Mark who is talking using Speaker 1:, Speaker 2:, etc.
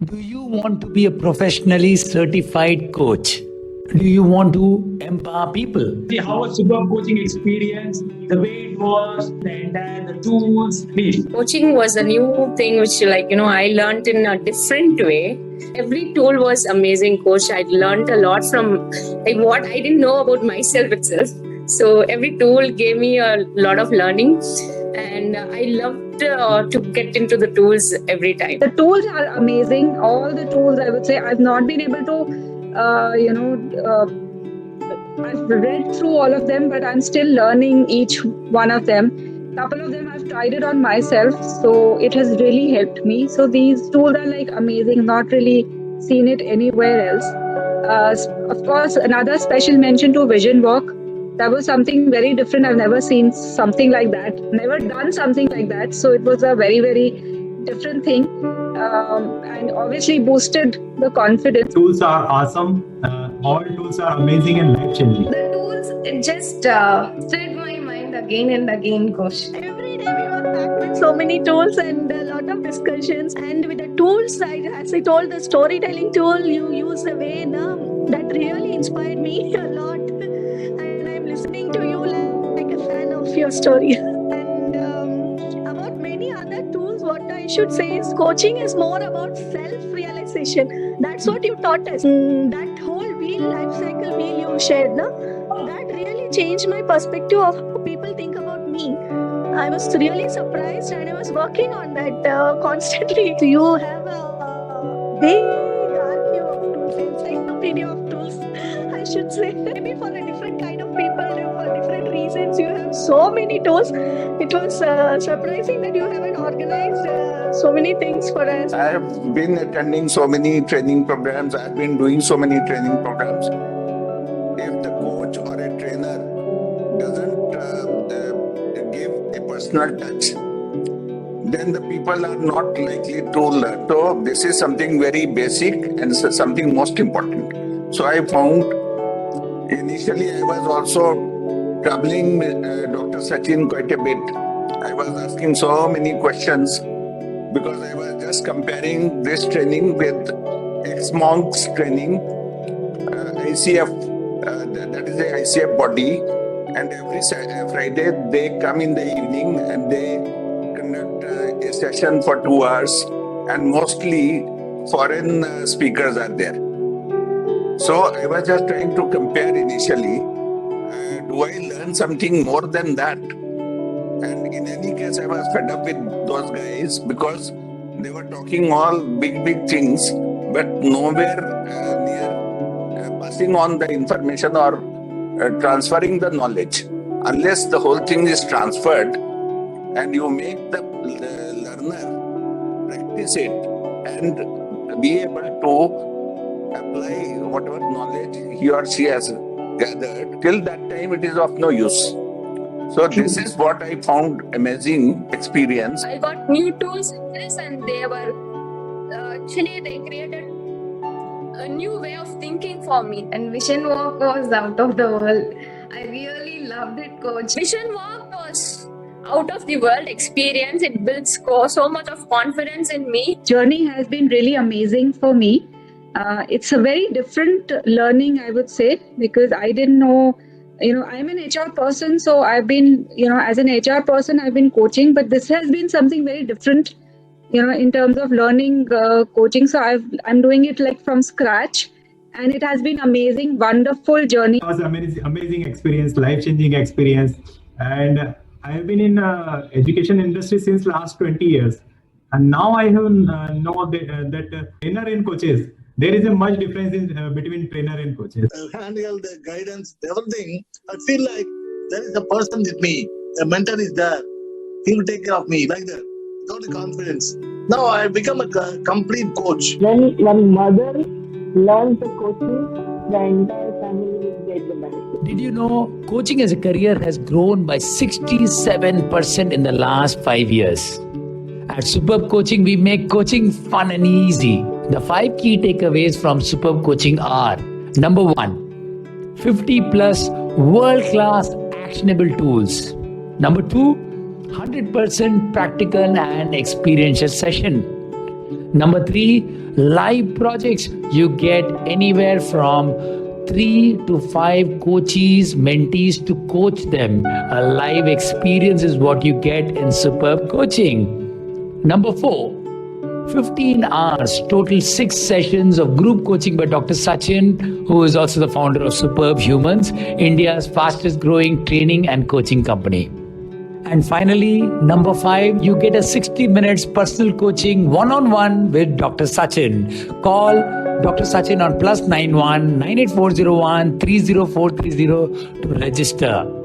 Speaker 1: Do you want to be a professionally certified coach? Do you want to empower people?
Speaker 2: How was superb coaching experience, the way it was, the tools, please.
Speaker 3: Coaching was a new thing which I learned in a different way. Every tool was amazing, coach. I learned a lot from what I didn't know about myself itself. So every tool gave me a lot of learning, and I loved to get into the tools every time.
Speaker 4: The tools are amazing. All the tools, I would say, I've not been able to, I've read through all of them, but I'm still learning each one of them. Couple of them I've tried it on myself, so it has really helped me. So these tools are like amazing. Not really seen it anywhere else. Of course, another special mention to Vision Walk. That was something very different. I've never seen something like that, never done something like that. So it was a very, very different thing, and obviously boosted the confidence.
Speaker 5: Tools are awesome. All tools are amazing and life-changing.
Speaker 6: The tools just stirred my mind again and again, Coach. Every day we were packed with so many tools and a lot of discussions. And with the tools, as I told, the storytelling tool you use the way that really inspired me a lot. And I'm listening to you like a fan of your story. And about many other tools, what I should say is coaching is more about self-realization. That's what you taught us. That whole life cycle wheel you shared, that really changed my perspective of how people think about me. I was really surprised, and I was working on that constantly. You have a big archive of tools, encyclopedia of tools, I should say. Maybe for a different kind of people, for different reasons, you have so many tools. It was surprising that you haven't organized so many things for us.
Speaker 7: I have been attending so many training programs. I have been doing so many training programs. If the coach or a trainer doesn't give a personal touch, then the people are not likely to learn. So this is something very basic and something most important. So I found initially I was also troubling Dr. Sachin quite a bit. I was asking so many questions because I was just comparing this training with ex-monks training, ICF, that is a ICF body, and every Friday they come in the evening and they conduct a session for 2 hours, and mostly foreign speakers are there. So I was just trying to compare initially, do I learn something more than that? And in any case, I was fed up with those guys because they were talking all big things, but nowhere near passing on the information or transferring the knowledge. Unless the whole thing is transferred and you make the learner practice it and be able to apply whatever knowledge he or she has gathered, till that time it is of no use. So this is what I found amazing experience.
Speaker 3: I got new tools in this, and they were they created a new way of thinking for me.
Speaker 6: And Vision Walk was out of the world. I really loved it, Coach.
Speaker 3: Vision Walk was out of the world experience. It builds so much of confidence in me.
Speaker 4: Journey has been really amazing for me. It's a very different learning, I would say, because I didn't know. I'm an HR person, so I've been, as an HR person, I've been coaching, but this has been something very different, in terms of learning coaching. So I'm doing it like from scratch, and it has been amazing, wonderful journey.
Speaker 5: It was amazing experience, life-changing experience, and I have been in education industry since last 20 years, and now I have know that trainer and coaches. There is a much difference between trainer and coaches.
Speaker 8: Handle the guidance, everything. I feel like there is a person with me. A mentor is there. He will take care of me like that. Without the confidence. Now I become a complete coach.
Speaker 9: When one mother learns the coaching, the entire family will get the benefit.
Speaker 1: Did you know coaching as a career has grown by 67% in the last 5 years? At Superb Coaching, we make coaching fun and easy. The 5 key takeaways from Superb Coaching are: number 1, 50 plus world-class actionable tools. Number 2, 100% practical and experiential session. Number 3, Live projects, you get anywhere from 3 to 5 coaches, mentees to coach them. A live experience is what you get in Superb Coaching. Number 4, 15 hours, total 6 sessions of group coaching by Dr. Sachin, who is also the founder of Superb Humans, India's fastest growing training and coaching company. And finally, number 5, you get a 60 minutes personal coaching one-on-one with Dr. Sachin. Call Dr. Sachin on +91 98401 30430 to register.